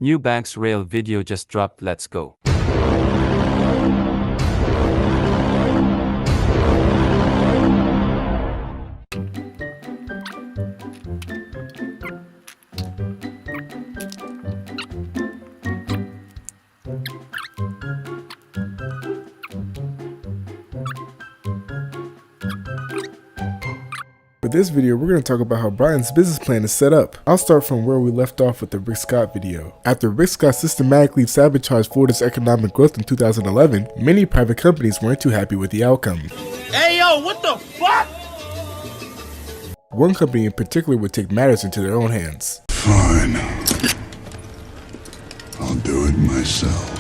New Banks Rail video just dropped, let's go. For this video, we're going to talk about how Brightline's business plan is set up. I'll start from where we left off with the Rick Scott video. After Rick Scott systematically sabotaged Florida's economic growth in 2011, many private companies weren't too happy with the outcome. Hey yo, what the fuck? One company in particular would take matters into their own hands. Fine. I'll do it myself.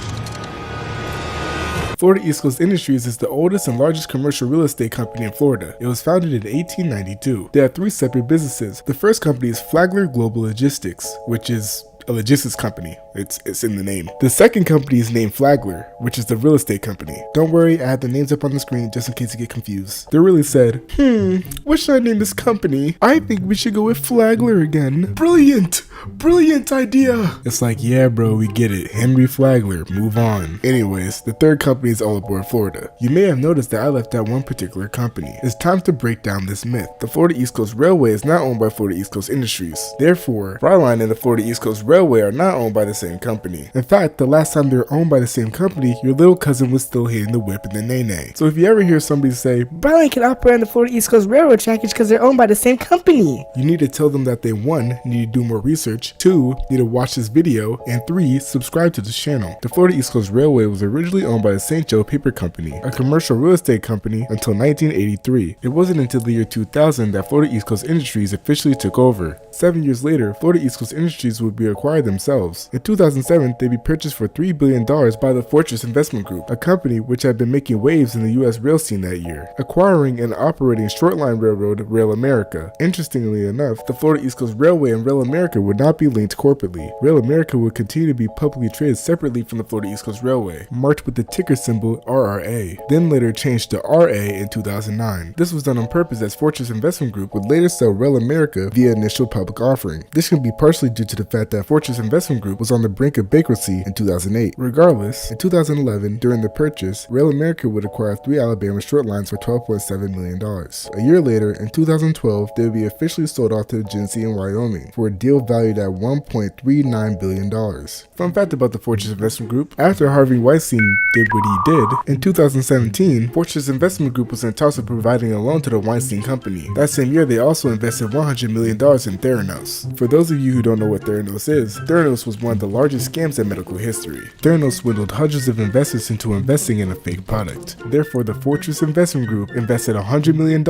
Florida East Coast Industries is the oldest and largest commercial real estate company in Florida. It was founded in 1892. They have three separate businesses. The first company is Flagler Global Logistics, which is a logistics company. It's in the name. The second company is named Flagler, which is the real estate company. Don't worry, I had the names up on the screen just in case you get confused. They really said, what should I name this company? I think we should go with Flagler again. Brilliant! Brilliant idea! It's like, yeah bro, we get it. Henry Flagler, move on. Anyways, the third company is All Aboard Florida. You may have noticed that I left out one particular company. It's time to break down this myth. The Florida East Coast Railway is not owned by Florida East Coast Industries. Therefore, Brightline and the Florida East Coast Railway are not owned by the same company. In fact, the last time they were owned by the same company, your little cousin was still hitting the whip in the nay-nay. So if you ever hear somebody say, Brightline can operate on the Florida East Coast Railroad trackage because they're owned by the same company, you need to tell them that they 1. Need to do more research, 2. Need to watch this video, and 3. Subscribe to this channel. The Florida East Coast Railway was originally owned by the St. Joe Paper Company, a commercial real estate company, until 1983. It wasn't until the year 2000 that Florida East Coast Industries officially took over. 7 years later, Florida East Coast Industries would be acquired themselves. In 2007, they'd be purchased for $3 billion by the Fortress Investment Group, a company which had been making waves in the U.S. rail scene that year, acquiring and operating short-line railroad Rail America. Interestingly enough, the Florida East Coast Railway and Rail America would not be linked corporately. Rail America would continue to be publicly traded separately from the Florida East Coast Railway, marked with the ticker symbol RRA, then later changed to RA in 2009. This was done on purpose as Fortress Investment Group would later sell Rail America via initial public offering. This can be partially due to the fact that Fortress Investment Group was on the brink of bankruptcy in 2008. Regardless, in 2011, during the purchase, Rail America would acquire 3 Alabama short lines for $12.7 million. A year later, in 2012, they would be officially sold off to the Genesee in Wyoming for a deal valued at $1.39 billion. Fun fact about the Fortress Investment Group, after Harvey Weinstein did what he did, in 2017, Fortress Investment Group was in talks of providing a loan to the Weinstein Company. That same year, they also invested $100 million in Theranos. For those of you who don't know what Theranos is, Theranos was one of the largest scams in medical history. Theranos swindled hundreds of investors into investing in a fake product. Therefore, the Fortress Investment Group invested $100 million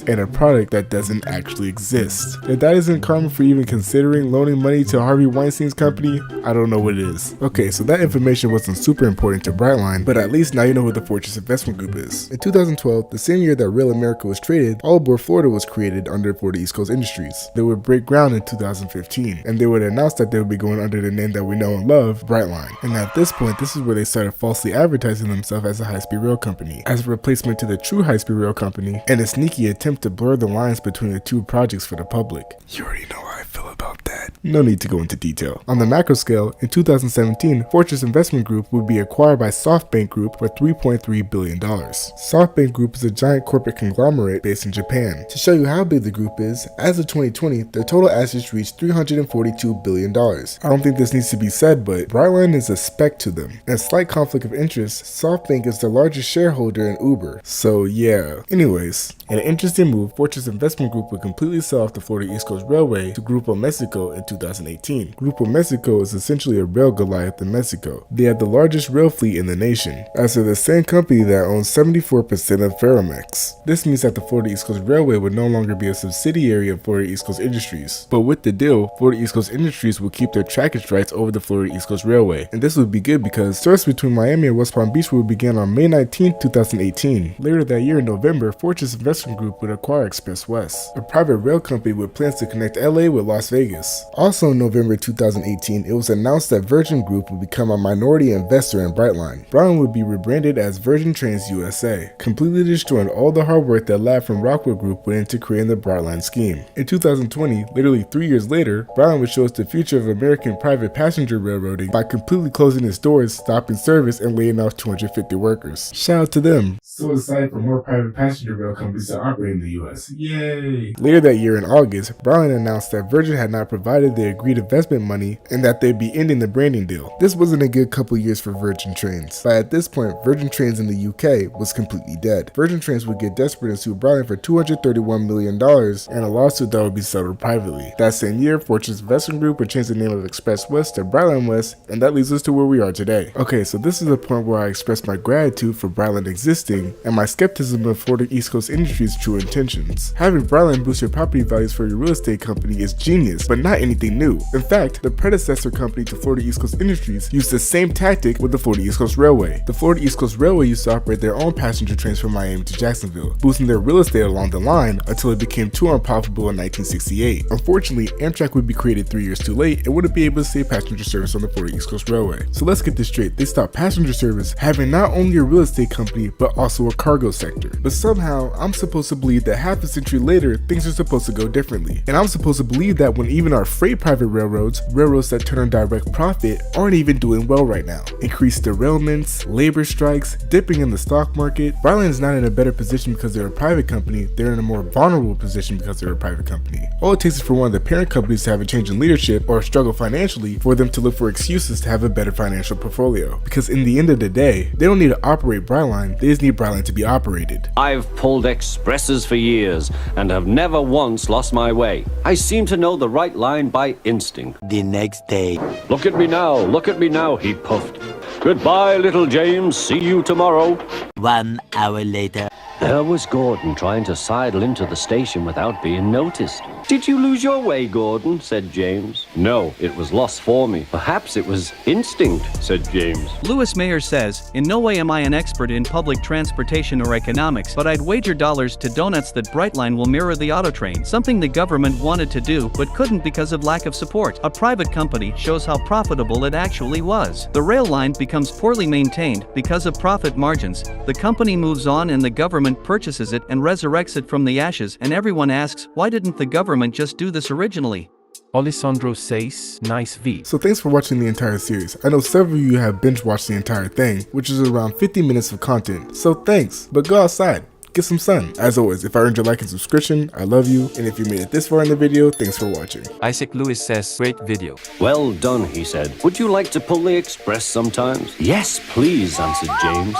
in a product that doesn't actually exist. If that isn't karma for even considering loaning money to Harvey Weinstein's company, I don't know what it is. Okay, so that information wasn't super important to Brightline, but at least now you know who the Fortress Investment Group is. In 2012, the same year that Rail America was traded, All Aboard Florida was created under Florida East Coast Industries. They would break ground in 2015, and they would announce that they would be going under the name that we know and love, Brightline. And at this point, this is where they started falsely advertising themselves as a high-speed rail company, as a replacement to the true high-speed rail company, and a sneaky attempt to blur the lines between the two projects for the public. You already know how I feel about that. No need to go into detail. On the macro scale, in 2017, Fortress Investment Group would be acquired by SoftBank Group for $3.3 billion. SoftBank Group is a giant corporate conglomerate based in Japan. To show you how big the group is, as of 2020, their total assets reached $342 billion. I don't think this needs to be said, but Brightline is a spec to them. In a slight conflict of interest, SoftBank is the largest shareholder in Uber. So yeah. Anyways, in an interesting move, Fortress Investment Group would completely sell off the Florida East Coast Railway to Grupo Mexico in 2018. Grupo Mexico is essentially a rail Goliath in Mexico. They have the largest rail fleet in the nation, as they're the same company that owns 74% of Ferromex. This means that the Florida East Coast Railway would no longer be a subsidiary of Florida East Coast Industries. But with the deal, Florida East Coast Industries would keep their trackage rights over the Florida East Coast Railway. And this would be good because service between Miami and West Palm Beach would begin on May 19, 2018. Later that year in November, Fortress Investment Group would acquire Express West, a private rail company with plans to connect LA with Las Vegas. Also in November 2018, it was announced that Virgin Group would become a minority investor in Brightline. Brightline would be rebranded as Virgin Trains USA, completely destroying all the hard work that Lab from Rockwell Group went into creating the Brightline scheme. In 2020, literally 3 years later, Brightline would show us the future of American private passenger railroading by completely closing its doors, stopping service, and laying off 250 workers. Shout out to them. So excited for more private passenger rail companies to operate in the US. Yay! Later that year in August, Brightline announced that Virgin had not provided the agreed investment money and that they'd be ending the branding deal. This wasn't a good couple years for Virgin Trains, but at this point, Virgin Trains in the UK was completely dead. Virgin Trains would get desperate and sue Brightline for $231 million and a lawsuit that would be settled privately. That same year, Fortune's investment group would change the name of Express West to BrightlineWest, and that leads us to where we are today. Okay, so this is the point where I express my gratitude for Brightline existing and my skepticism of Florida East Coast Industry's true intentions. Having Brightline boost your property values for your real estate company is genius, but not anything new. In fact, the predecessor company to Florida East Coast Industries used the same tactic with the Florida East Coast Railway. The Florida East Coast Railway used to operate their own passenger trains from Miami to Jacksonville, boosting their real estate along the line until it became too unprofitable in 1968. Unfortunately, Amtrak would be created 3 years too late and wouldn't be able to save passenger service on the Florida East Coast Railway. So let's get this straight, they stopped passenger service, having not only a real estate company, but also a cargo sector. But somehow, I'm supposed to believe that half a century later, things are supposed to go differently. And I'm supposed to believe that when even our freight private railroads that turn on direct profit, aren't even doing well right now. Increased derailments, labor strikes, dipping in the stock market. Brightline is not in a better position because they're a private company, they're in a more vulnerable position because they're a private company. All it takes is for one of the parent companies to have a change in leadership or struggle financially for them to look for excuses to have a better financial portfolio. Because in the end of the day, they don't need to operate Brightline, they just need Brightline to be operated. I've pulled expresses for years and have never once lost my way. I seem to know the right line by instinct. The next day. Look at me now, he puffed. Goodbye, little James, see you tomorrow. 1 hour later. There was Gordon trying to sidle into the station without being noticed. Did you lose your way, Gordon? Said James. No, it was lost for me. Perhaps it was instinct, said James. Lewis Mayer says, in no way am I an expert in public transportation or economics, but I'd wager dollars to donuts that Brightline will mirror the auto train, something the government wanted to do but couldn't because of lack of support. A private company shows how profitable it actually was. The rail line becomes poorly maintained because of profit margins. The company moves on and the government purchases it and resurrects it from the ashes, and everyone asks, why didn't the government just do this originally? Alessandro says, nice V. So thanks for watching the entire series. I know several of you have binge watched the entire thing, which is around 50 minutes of content. So thanks, but go outside. Get some sun. As always, if I earned your like and subscription, I love you. And if you made it this far in the video, thanks for watching. Isaac Lewis says, great video. Well done, he said. Would you like to pull the express sometimes? Yes, please, answered James.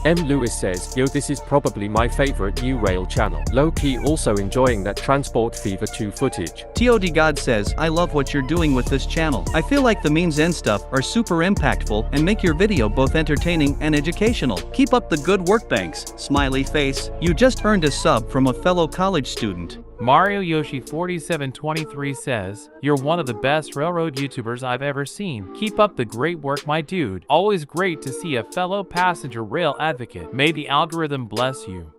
M. Lewis says, yo, this is probably my favorite new rail channel. Low-key also enjoying that Transport Fever 2 footage. TOD God says, I love what you're doing with this channel. I feel like the memes and stuff are super impactful and make your video both entertaining and educational. Keep up the good work, thanks. Smiley face. You just earned a sub from a fellow college student. Mario Yoshi 4723 says, you're one of the best railroad YouTubers I've ever seen. Keep up the great work, my dude. Always great to see a fellow passenger rail advocate. May the algorithm bless you.